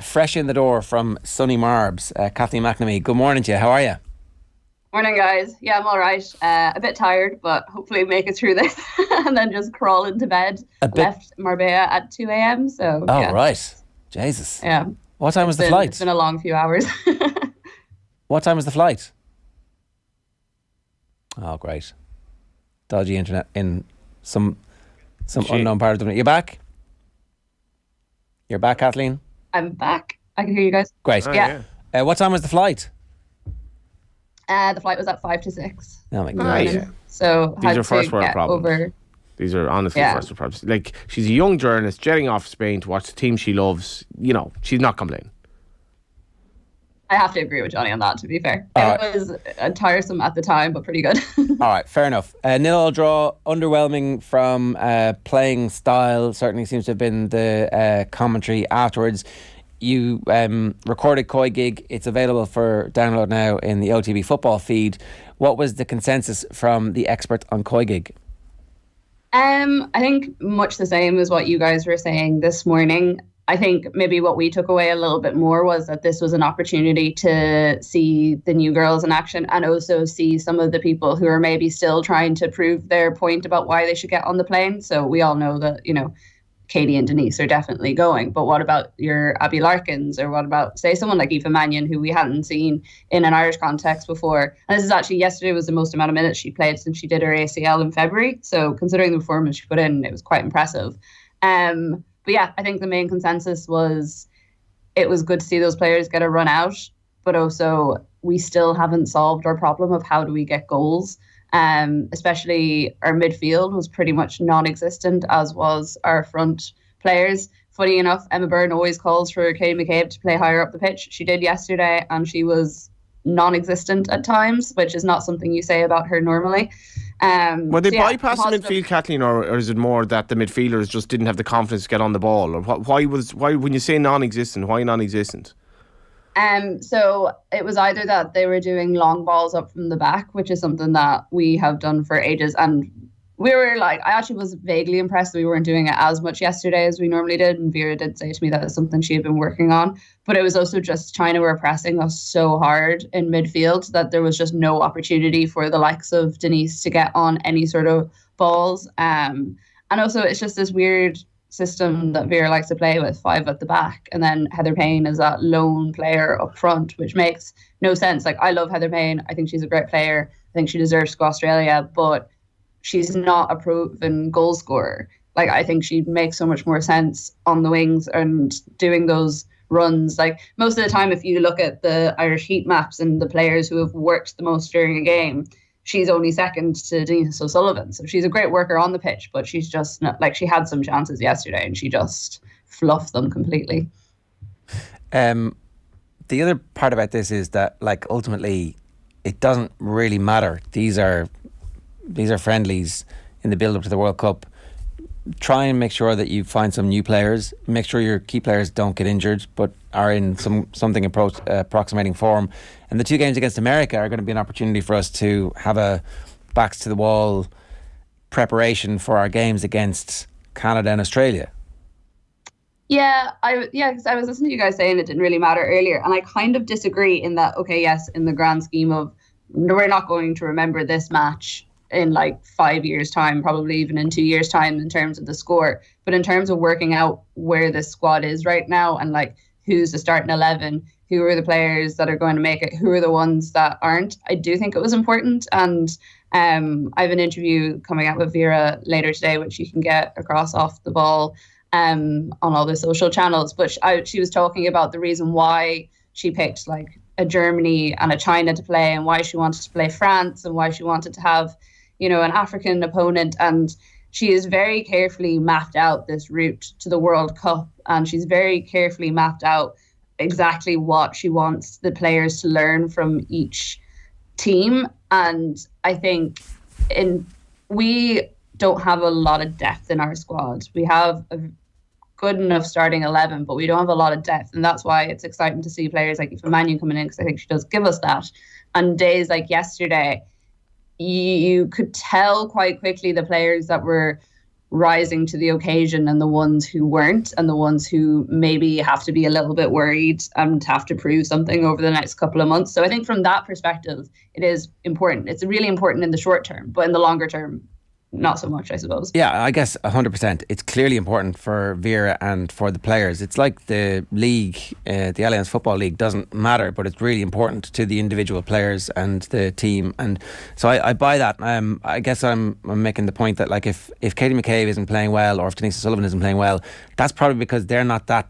fresh in the door from sunny Marbs, Kathleen McNamee. Good morning to you. How are you? Morning, guys. Yeah, I'm all right. A bit tired, but hopefully make it through this and then just crawl into bed. Left Marbella at 2 a.m. So, oh, yeah. right. Jesus. Yeah. What time was the flight? It's been a long few hours. What time was the flight? Oh, great. Dodgy internet in some unknown part of the... You're back? You're back, Kathleen? I'm back. I can hear you guys. Great. Yeah. What time was the flight? The flight was at 5 to 6. Oh, my God. Yeah. So these are first world problems. These are honestly first world problems. Like, she's a young journalist jetting off Spain to watch the team she loves. You know, she's not complaining. I have to agree with Johnny on that, to be fair. It was tiresome at the time, but pretty good. All right, fair enough. 0-0 draw, underwhelming from playing style. Certainly seems to have been the commentary afterwards. You recorded Koi Gig. It's available for download now in the OTB football feed. What was the consensus from the expert on Koi Gig? I think much the same as what you guys were saying this morning. I think maybe what we took away a little bit more was that this was an opportunity to see the new girls in action and also see some of the people who are maybe still trying to prove their point about why they should get on the plane. So we all know that, Katie and Denise are definitely going. But what about your Abby Larkins, or what about, say, someone like Aoife Mannion, who we hadn't seen in an Irish context before? And this is actually, yesterday was the most amount of minutes she played since she did her ACL in February. So considering the performance she put in, it was quite impressive. But yeah, I think the main consensus was it was good to see those players get a run out, but also we still haven't solved our problem of how do we get goals. Especially our midfield was pretty much non-existent, as was our front players. Funny enough, Emma Byrne always calls for Kate McCabe to play higher up the pitch. She did yesterday, and she was non-existent at times, which is not something you say about her normally. Were they bypassing midfield, Kathleen, or is it more that the midfielders just didn't have the confidence to get on the ball? Or why when you say non-existent, why non-existent? So it was either that they were doing long balls up from the back, which is something that we have done for ages, and we were like, I actually was vaguely impressed that we weren't doing it as much yesterday as we normally did, and Vera did say to me that it's something she had been working on. But it was also just China were pressing us so hard in midfield that there was just no opportunity for the likes of Denise to get on any sort of balls. And also it's just this weird system that Vera likes to play with, 5 at the back, and then Heather Payne is that lone player up front, which makes no sense. Like, I love Heather Payne. I think she's a great player. I think she deserves to go Australia, but she's not a proven goal scorer. Like, I think she'd make so much more sense on the wings and doing those runs. Like, most of the time, if you look at the Irish heat maps and the players who have worked the most during a game, she's only second to Denise O'Sullivan. So she's a great worker on the pitch, but she's just not, like, she had some chances yesterday and she just fluffed them completely. The other part about this is that, like, ultimately it doesn't really matter. These are friendlies in the build up to the World Cup. Try and make sure that you find some new players. Make sure your key players don't get injured, but are in something approximating form. And the 2 games against America are going to be an opportunity for us to have a backs to the wall preparation for our games against Canada and Australia. Yeah, because I was listening to you guys saying it didn't really matter earlier, and I kind of disagree in that, okay, yes, in the grand scheme of, we're not going to remember this match in like 5 years' time, probably even in 2 years' time in terms of the score. But in terms of working out where this squad is right now and like who's the starting 11, who are the players that are going to make it, who are the ones that aren't, I do think it was important. And I have an interview coming out with Vera later today, which you can get across Off the Ball on all the social channels. But she was talking about the reason why she picked like a Germany and a China to play, and why she wanted to play France, and why she wanted to have, an African opponent. And she has very carefully mapped out this route to the World Cup, and she's very carefully mapped out exactly what she wants the players to learn from each team. And I think we don't have a lot of depth in our squad. We have a good enough starting 11, but we don't have a lot of depth, and that's why it's exciting to see players like Aoife Mannion coming in, because I think she does give us that. On days like yesterday, you could tell quite quickly the players that were rising to the occasion and the ones who weren't and the ones who maybe have to be a little bit worried and have to prove something over the next couple of months. So I think from that perspective, it is important. It's really important in the short term, but in the longer term, not so much, I suppose. Yeah, I guess 100%. It's clearly important for Vera and for the players. It's like the league, the Alliance Football League doesn't matter, but it's really important to the individual players and the team. And so I buy that. I guess I'm making the point that like if Katie McCabe isn't playing well or if Denise Sullivan isn't playing well, that's probably because they're not that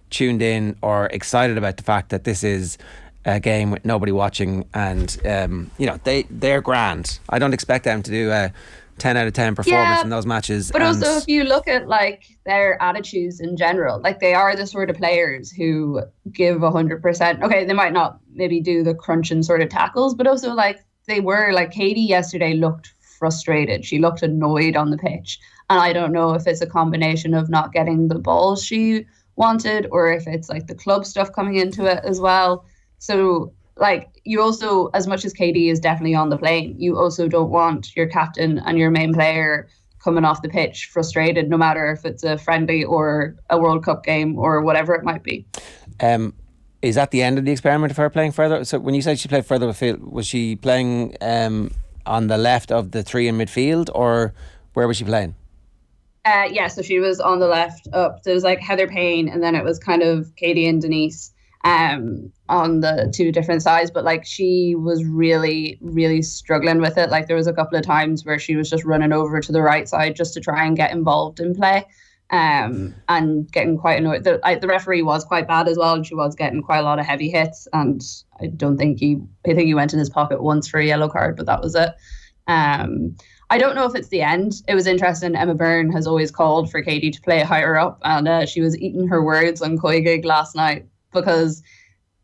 tuned in or excited about the fact that this is a game with nobody watching, and they're grand. I don't expect them to do a 10 out of 10 performance in those matches. But also if you look at like their attitudes in general, like they are the sort of players who give 100%. Okay, they might not maybe do the crunching sort of tackles, but also like they were like Katie yesterday looked frustrated. She looked annoyed on the pitch. And I don't know if it's a combination of not getting the ball she wanted or if it's like the club stuff coming into it as well. So like you also, as much as Katie is definitely on the plane, you also don't want your captain and your main player coming off the pitch frustrated, no matter if it's a friendly or a World Cup game or whatever it might be. Is that the end of the experiment of her playing further? So when you said she played further midfield, was she playing on the left of the three in midfield, or where was she playing? So she was on the left up. There was like Heather Payne, and then it was kind of Katie and Denise on the two different sides, but like she was really, really struggling with it. Like there was a couple of times where she was just running over to the right side just to try and get involved in play, and getting quite annoyed. The referee was quite bad as well, and she was getting quite a lot of heavy hits, and I think he went in his pocket once for a yellow card, but that was it. I don't know if it's the end. It was interesting. Emma Byrne has always called for Katie to play higher up, and she was eating her words on Coigig last night, because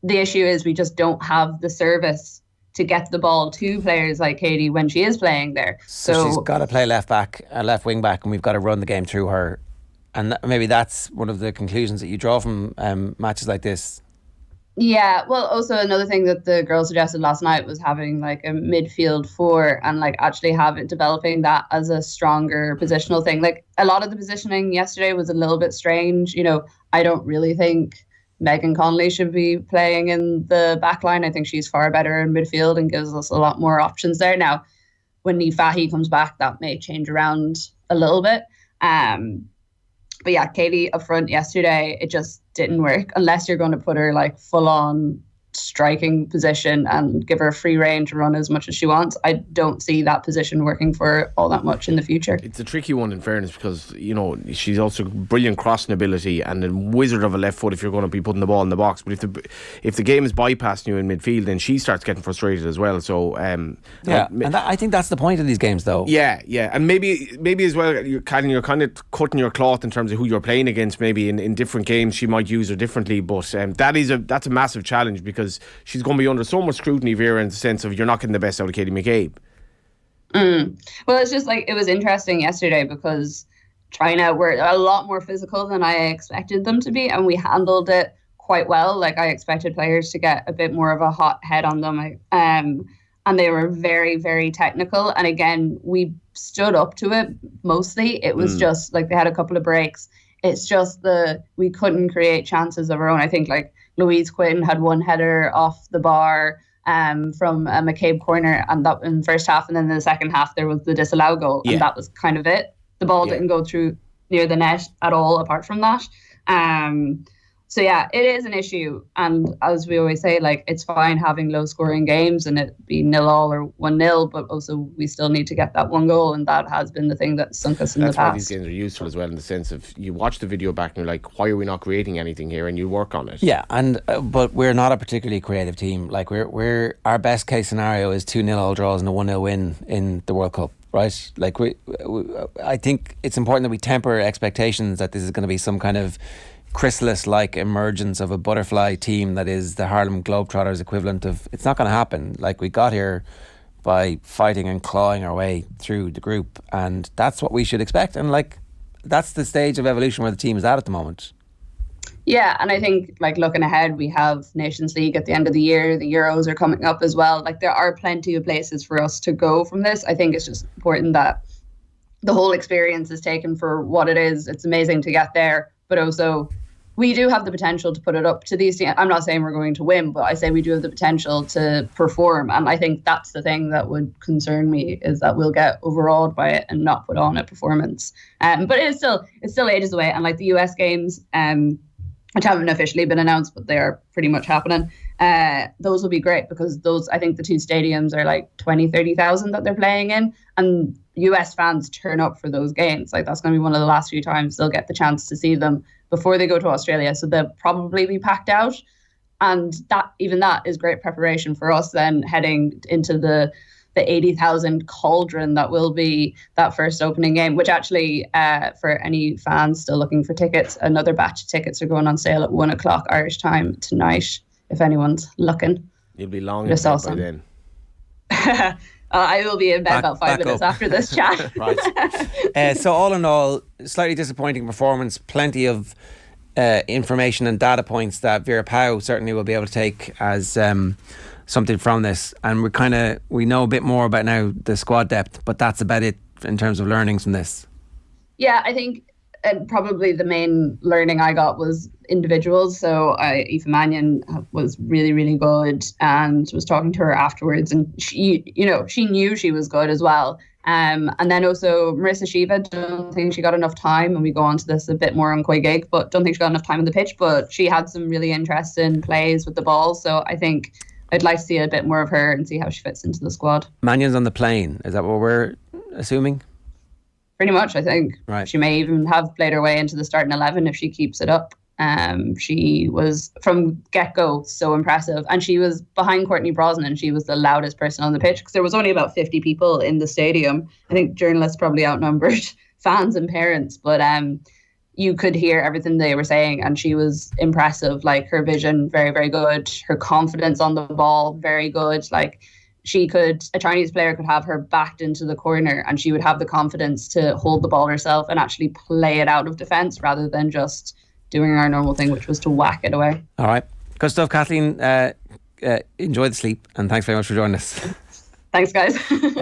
the issue is we just don't have the service to get the ball to players like Katie when she is playing there. So she's got to play left wing back, and we've got to run the game through her. And maybe that's one of the conclusions that you draw from matches like this. Yeah, well, also another thing that the girls suggested last night was having like a midfield four and like actually developing that as a stronger positional thing. Like a lot of the positioning yesterday was a little bit strange. You know, I don't really think Megan Connolly should be playing in the back line. I think she's far better in midfield and gives us a lot more options there. Now, when Niamh Fahey comes back, that may change around a little bit. But yeah, Katie up front yesterday, it just didn't work unless you're going to put her like full on striking position and give her free rein to run as much as she wants. I don't see that position working for her all that much in the future. It's a tricky one in fairness, because you know she's also brilliant crossing ability and a wizard of a left foot if you're going to be putting the ball in the box. But if the game is bypassing you in midfield, then she starts getting frustrated as well. So and I think that's the point of these games, though. Yeah, and maybe as well, you're kind of cutting your cloth in terms of who you're playing against. Maybe in different games she might use her differently, but that's a massive challenge, because she's going to be under so much scrutiny, Vera, in the sense of you're not getting the best out of Katie McCabe. Well, it's just like it was interesting yesterday because China were a lot more physical than I expected them to be, and we handled it quite well. Like I expected players to get a bit more of a hot head on them, and they were very, very technical. And again, we stood up to it mostly. It was just like they had a couple of breaks. It's just we couldn't create chances of our own. I think like Louise Quinn had one header off the bar from a McCabe corner, and that in the first half, and then in the second half there was the disallowed goal, and that was kind of it. The ball didn't go through near the net at all apart from that. So yeah, it is an issue, and as we always say, like it's fine having low scoring games and it be 0-0 or 1-0, but also we still need to get that one goal, and that has been the thing that sunk us in the past. That's why these games are useful as well, in the sense of you watch the video back and you're like, why are we not creating anything here, and you work on it. Yeah, and but we're not a particularly creative team. Like we're our best case scenario is 2-0 all draws and a 1-0 win in the World Cup. Right, like I think it's important that we temper expectations that this is going to be some kind of chrysalis-like emergence of a butterfly team that is the Harlem Globetrotters equivalent of. It's not going to happen. Like we got here by fighting and clawing our way through the group, and that's what we should expect. And like that's the stage of evolution where the team is at the moment. Yeah, and I think like looking ahead, we have Nations League at the end of the year. The Euros are coming up as well. Like there are plenty of places for us to go from this. I think it's just important that the whole experience is taken for what it is. It's amazing to get there, but also we do have the potential to put it up to these teams. I'm not saying we're going to win, but I say we do have the potential to perform. And I think that's the thing that would concern me, is that we'll get overawed by it and not put on a performance. But it's still ages away. And like the US games, which haven't officially been announced, but they are pretty much happening. Those will be great, because those, I think the two stadiums are like 20, 30,000 that they're playing in. And US fans turn up for those games. Like that's going to be one of the last few times they'll get the chance to see them before they go to Australia. So they'll probably be packed out. And that is great preparation for us then heading into the 80,000 cauldron that will be that first opening game, which actually, for any fans still looking for tickets, another batch of tickets are going on sale at 1:00 Irish time tonight, if anyone's looking. You'll be long in bed by then. I will be in bed about 5 minutes after this chat. Right. So all in all, slightly disappointing performance. Plenty of information and data points that Vera Pauw certainly will be able to take as something from this. And we know a bit more about now the squad depth, but that's about it in terms of learnings from this. Yeah, I think probably the main learning I got was individuals. So Aoife Mannion was really, really good, and was talking to her afterwards, and she knew she was good as well. And then also Marissa Shiva, don't think she got enough time, and we go on to this a bit more on Koi Gig, but don't think she got enough time on the pitch, but she had some really interesting plays with the ball. So I think I'd like to see a bit more of her and see how she fits into the squad. Mannion's on the plane, is that what we're assuming? Pretty much, I think. Right. She may even have played her way into the starting 11 if she keeps it up. She was, from get-go, so impressive. And she was behind Courtney Brosnan. She was the loudest person on the pitch, because there was only about 50 people in the stadium. I think journalists probably outnumbered fans and parents. But you could hear everything they were saying, and she was impressive. Like, her vision, very, very good. Her confidence on the ball, very good. Like, a Chinese player could have her backed into the corner, and she would have the confidence to hold the ball herself and actually play it out of defence, rather than just doing our normal thing, which was to whack it away. All right. Good stuff, Kathleen. Enjoy the sleep, and thanks very much for joining us. Thanks, guys.